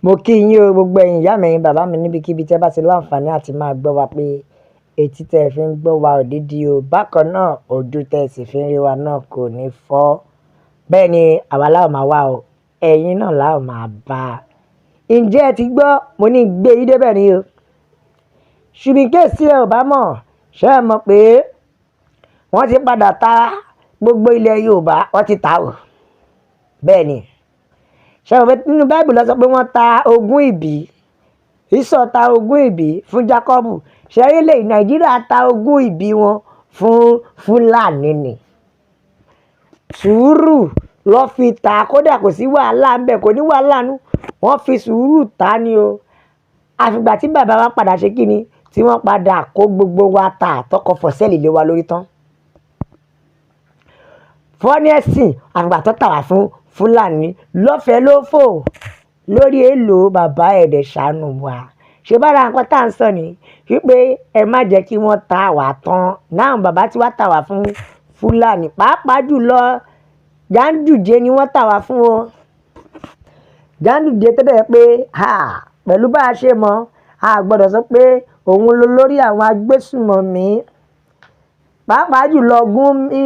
Mo kí yín o gbogbo ẹ̀yin ìyá mi, ẹ̀yin bàbá mi níbikíbi tí ẹ bá ti láǹfààní àti máa gbọ́ wa pé etí tẹ́ ẹ fi ń gbọ́ wa ò dídí o. Bákan náà ojú tẹ́ ẹ sì fi ń rí wa náà kò ní fọ́. Bẹ́ẹ̀ ni àwa la ó máa wá o, ẹ̀yin náà la ó máa bá. Ǹjẹ́ ẹ ti gbọ́? Mo ní gbé yín débẹ̀ ni o. Ṣùgbọ́n in case tí ẹ ò bá mọ̀, ṣé ẹ mọ̀ pé wọ́n ti padà ta gbogbo ilẹ̀ Yorùbá, wọ́n ti tà o. Bẹ́ẹ̀ ni. Ṣé ẹ mọ̀ pé nínú Báíbù ló sọ pé wọ́n ta ogún ìbí, Ísọ̀ ta ogún ìbí fún Jákọ́bù. Ṣé ilẹ̀ Nàìjíríà ta ogún ìbí wọn fún Fúlàní ni. Sùúrù ló fi tà, kódà kò sí wàhálà ń bẹ̀, kò ní wàhálà nú. Wọ́n fi sùúrù tà ni o. Àfìgbà tí bàbá wa padà ṣe kí ni, tí wọ́n padà kó gbogbo wa tà tọkọ fọ̀sẹ́ẹ̀lì lé wa lórí tán. Fọ́nẹ́sìn àfìgbà tó tà wá fún Fúlàní lọ́fẹ̀ẹ́ ló fò lórí èlò bàbá ẹ̀dẹ̀ ṣàánú wa. Ṣé bára nǹkan tá à ń sọ ni wípé ẹ má jẹ́ kí wọ́n tà wá tán. Náà bàbá tí wá tà wá fún Fúlàní, pàápàá jùlọ Ganduje ni wọ́n tà wá fún o. Ganduje tó dẹ̀ pé pẹ̀lú bá a ṣe mọ̀, a gbọ́dọ̀ sọ pé òun ló lórí àwọn agbésùmọ̀mí, pàápàá jùlọ Gumi.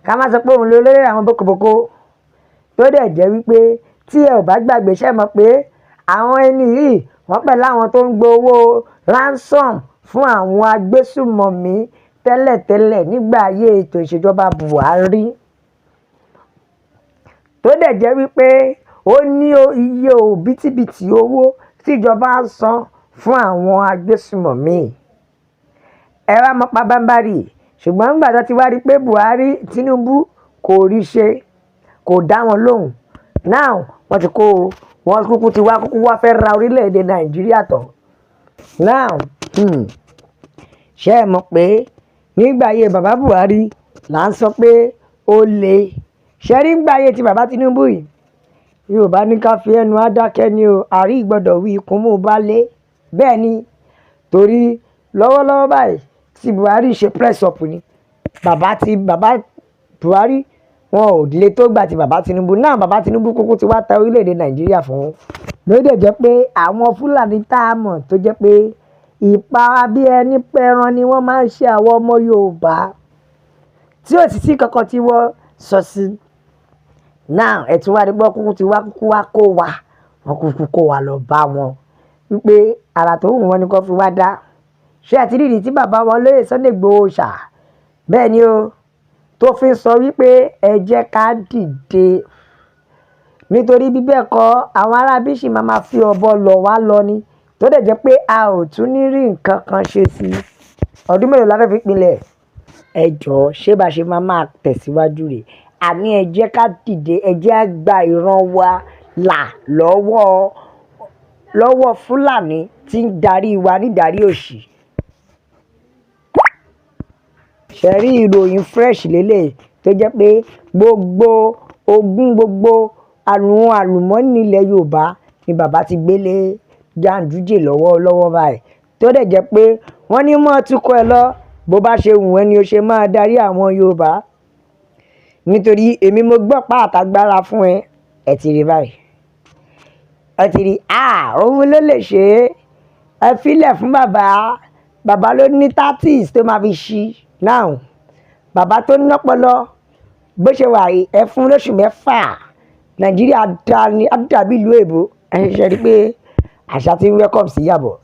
Ká má sọ pé òun ló lórí àwọn bókobòko tó dẹ̀ jẹ́ wípé tí ẹ ò bá gbàgbé, ṣé mọ̀ pé àwọn ẹni yìí wọ́n pẹ̀lú àwọn tó ń gbowó ransom fún àwọn agbésùmọ̀mí tẹ́lẹ̀tẹ́lẹ̀ nígbà ayé ètò ìṣèjọba Buhari, tó dẹ̀ jẹ́ wípé ó ní iye òbítíbitì owó tíjọba ń san fún àwọn agbésùmọ̀mí. Ẹ wá mọ́ pabambarì, ṣùgbọ́n nígbà tó ti wá rí pé Buhari, Tinubu kò rí ṣe, kò dá wọn lóhùn. Now wọ́n ti kó wọn kúkú wá fẹ́ ra orílẹ̀-èdè Nàìjíríà tán. Now ṣé ẹ mọ̀ pé nígbà ayé bàbá Buhari là ń sọ pé ó le. Ṣé rí nígbà ayé ti bàbá Tinubu yìí, Yorùbá ní ká fi ẹnu adákẹ́ ni o, àrí gbọ́dọ̀ wí ikún mú bá lé. Bẹ́ẹ̀ ni, torí lọ́wọ́lọ́wọ́ báyìí tí Buhari ṣe press up ni, bàbá Buhari wọn ò lè tó gbà ti bàbá Tinubu. Náà bàbá Tinubu kúkú ti wá ta orílẹ̀-èdè Nàìjíríà fún. Ló dẹ̀ jẹ́ pé àwọn Fúlàní tá a mọ̀ tó jẹ́ pé ìpa bí ẹni pẹran ni wọ́n máa ń ṣe àwọn ọmọ Yorùbá tí ò sì sí kankan tí wọ́n sọ sí. Now ẹ̀tún wá rí pé kúkú wá kó wa, wọ́n kúkú kó wa lọ bá wọn wípé àrà tó wù wọ́n ni kò fi wá dá. Ṣé àti rírí tí bàbá wọn lóye Sunday Igboho ṣá, bẹ́ẹ̀ ni o, tó fi sọ wípé ẹ jẹ́ ká dìde, nítorí bí bẹ́ẹ̀ kọ́ àwọn aráabí ṣì máa fi ọ̀bọ lọ̀ wá lọ ni, tó dẹ̀ jẹ́ pé a ò tún ní rí nǹkan kan ṣe sí i. Ọdún mélòó la fẹ́ fi pinlẹ̀? Ẹ jọ̀ọ́, ṣé bá ṣe máa tẹ̀síwájú rẹ̀? Àní ẹ jẹ́ ká dìde, ẹ jẹ́ á gba ìran wa là lọ́wọ́ Fúlàní tí ń darí wa nídarí òṣì. Ṣé rí ìròyìn fresh lélẹ̀ tó jẹ́ pé gbogbo àlùmọ́ọ́nì ilẹ̀ Yorùbá ni bàbá ti gbélé Ganduje lọ́wọ́ báyìí, tó dẹ̀ jẹ́ pé wọ́n ní mọ́ túkọ̀ ẹ lọ bó bá ṣe wù ẹ́ ni o ṣe máa darí àwọn Yorùbá, nítorí èmi mo gbọ́ pa àtàgbára fún ẹ ti rí báyìí. Ẹ ti rí òun ló lè ṣe é. Ẹ filẹ̀ fún bàbá ló ní 30s tó máa fi ṣí. Now bàbá tó ní ọpọlọ bó ṣe wà yìí, ẹ fún lóṣù 6, Nàìjíríà dàbí ìlú èbó. Ẹ ṣe rí pé àṣà ti ń welcome sí yàbọ̀.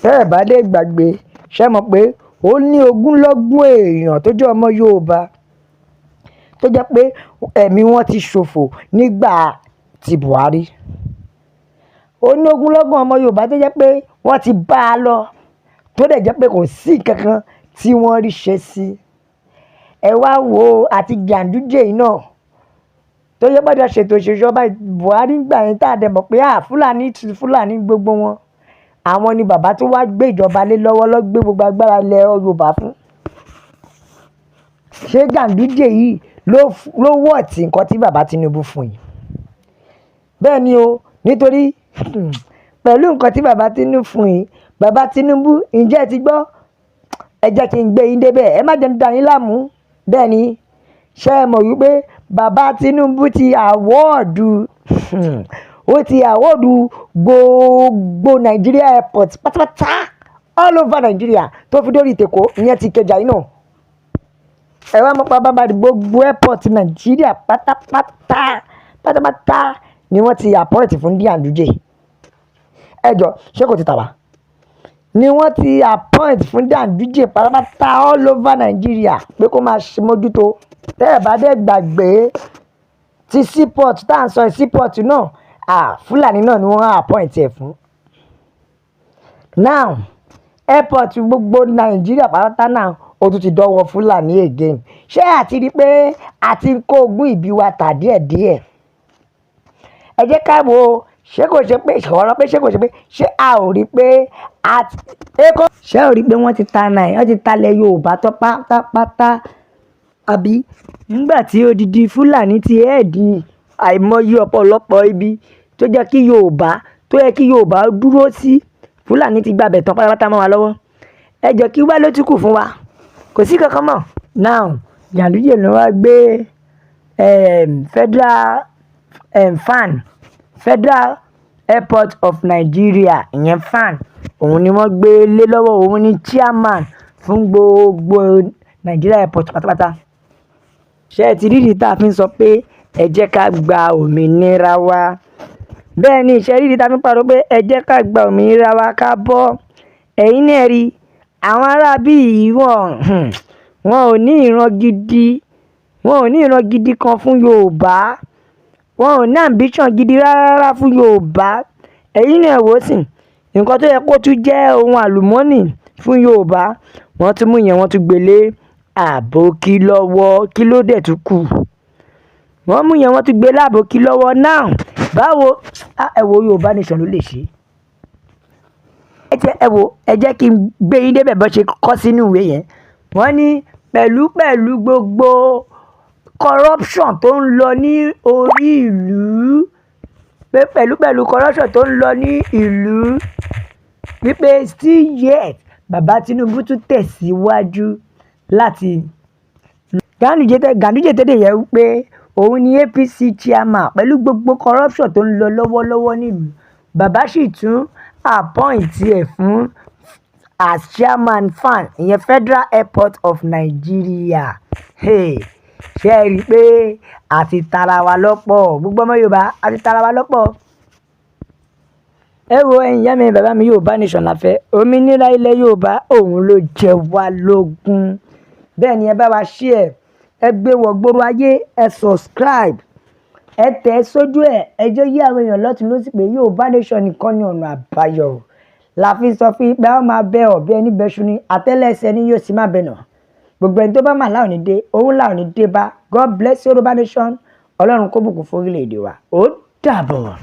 Tẹ́ ẹ bá lè gbàgbé, ṣé mọ̀ pé ó ní ogúnlọ́gbọ̀n èèyàn tó jẹ́ ọmọ Yorùbá tó jẹ́ pé ẹ̀mí wọn ti ṣòfò nígbà tí Buhari. Ó ní ogúnlọ́gbọ̀n ọmọ Yorùbá tó jẹ́ pé wọ́n ti bá a lọ, tó dẹ̀ jẹ́ pé kò sí kankan tí wọ́n rí ṣe sí. Ẹ wá wo àti Ganduje yìí náà tó yẹ gbọ́dọ̀ ṣètò ìṣèjọba Buhari gbà yẹn, tá a dẹ̀ mọ̀ pé Fúlàní gbogbo wọn. Àwọn ni bàbá tó wá gbé ìjọba lé lọ́wọ́ ló gbé gbogbo agbára ilẹ̀ Yorùbá fún. Ṣé Ganduje yìí ló wọ̀ tí nǹkan tí bàbá Tinubu fún yìí? Bẹ́ẹ̀ ni o, nítorí pẹ̀lú nǹkan tí bàbá Tinubu fún yìí, bàbá Tinubu, ǹjẹ́ ẹ ti gbọ́? Ẹ jẹ́ kí n gbé yín débẹ̀, ẹ má jẹ́ ń dá yín láàmú. Bẹ́ẹ̀ ni, ṣé ẹ mọ̀ wípé bàbá Tinubu ti àwọ́ọ̀dù ó ti àwọ́ọ̀dù gbogbo Nigeria airport pátápátá all over Nigeria tó fi dórí ìtẹ̀kọ́ ìyẹn ti Ìkẹjà yìí náà. Ẹ wá mọ́ bàbá gbogbo airport Nigeria pátápátá ni wọ́n ti appoint fún Ganduje. Ẹ jọ ṣé kò ti tà wá? Ni wọ́n ti appoint fún Ganduje pátápátá all over Nigeria pé kó máa ṣe mójútó. Tẹ́ ẹ bá dé gbàgbé ti seaport tá à ń sọ seaport náà Fúlàní náà ni wọ́n appoint ẹ̀ fún. Now airport gbogbo Nigeria pátápátá náà ó tún ti dọ́wọ́ Fúlàní again. Ṣé àti rí pé a ti ń kó ogún ìbí wa tà díẹ̀díẹ̀? Ẹ jẹ́ ká wo ṣé kò ṣe pé ṣé a ò rí pé ṣé ò rí pé wọ́n ti ta wọ́n ti talẹ̀ Yorùbá tó pátápátá àbí nígbà tí odidi Fúlàní ti ẹ̀ẹ́dì àìmọye ọ̀pọ̀lọpọ̀ ibi tó jẹ́ kí Yorùbá tó yẹ kí Yorùbá dúró sí Fúlàní ti gbàbẹ̀ tán pátápátá mọ́ wa lọ́wọ́. Ẹ jẹ́ kí wá ló tún kù fún wa, kò sí kankan mọ́. Now Ganduje ló wá gbé Federal Airport of Nigeria ìyẹn FAN òun ni wọ́n gbé lé lọ́wọ́, òun ni chairman fún gbogbo Nigeria airport pátápátá. Ṣé ẹ ti rí ìdí tá a fi ń sọ pé ẹ jẹ́ ká gba òmìnira wa? Bẹ́ẹ̀ ni ìṣe rírí tá a fi ń pariwo pé ẹ jẹ́ ká gba òmìnira wa ká bọ́. Ẹ̀yin náà rí àwọn ará bíi wọn ò ní ìran gidi kan fún Yorùbá, wọn ò ní ambition gidi rárá fún Yorùbá. Ẹ̀yin náà wò sí nǹkan tó yẹ kó tún jẹ́ ohun àlùmọ́ọ́nì fún Yorùbá wọ́n tún mú yẹn wọ́n tún gbélé àbókí lọ́wọ́. Kí ló dẹ̀ tún kù? Wọ́n mú yẹn wọ́n tún gbélé àbókí lọ́wọ́. Now báwo ẹ wo Yorùbá nation ló lè ṣe. Ẹ jẹ́ kí n gbé yín débẹ̀ bó ṣe kọ́ sínú ìwé yẹn. Wọ́n ní pẹ̀lú gbogbo corruption tó ń lọ ní orí ìlú, pé pẹ̀lú corruption tó ń lọ ní ìlú, wípé still yet bàbá Tinubu tún tẹ̀síwájú láti Ganduje tẹ́lẹ̀ yẹ wípé òun ni APC chairman pẹ̀lú gbogbo corruption tó ń lọ lọ́wọ́lọ́wọ́ nílùú. Bàbá sì tún appoint ẹ̀ fún as chairman FAN ìyẹn Federal Airport of Nigeria. Ṣé ẹ rí i pé a ti tara wa lọ́pọ̀? Gbogbo ọmọ Yorùbá a ti tara wa lọ́pọ̀. Ẹ wo ẹ̀yin ìyá mi bàbá mi, Yorùbá nation la fẹ́. Òmìnira ilẹ̀ Yorùbá òun ló jẹ wá lógún. Bẹ́ẹ̀ ni ẹ bá wa share, ẹ gbé wọ gbòòrò ayé, ẹ subscribe, ẹ tẹ̀ sójú ẹ jẹ́ yí àwọn èèyàn lọ́tùn lósì pé Yorùbá nation nìkan ni ọ̀nà àbáyọ. La fi sọ fún pé a máa bẹ ọ̀bẹ ẹni bẹ́ṣu ni àtẹ́lẹsẹ̀ ni yóò sì máa bẹ̀ nà. Gbogbo ẹni tó bá mà láwọn ní dé òun láwọn ní dé bá. God bless Yorùbá nation. Ọlọ́run kó bùkún fún orílẹ̀-èdè wa. Ó dàbọ̀.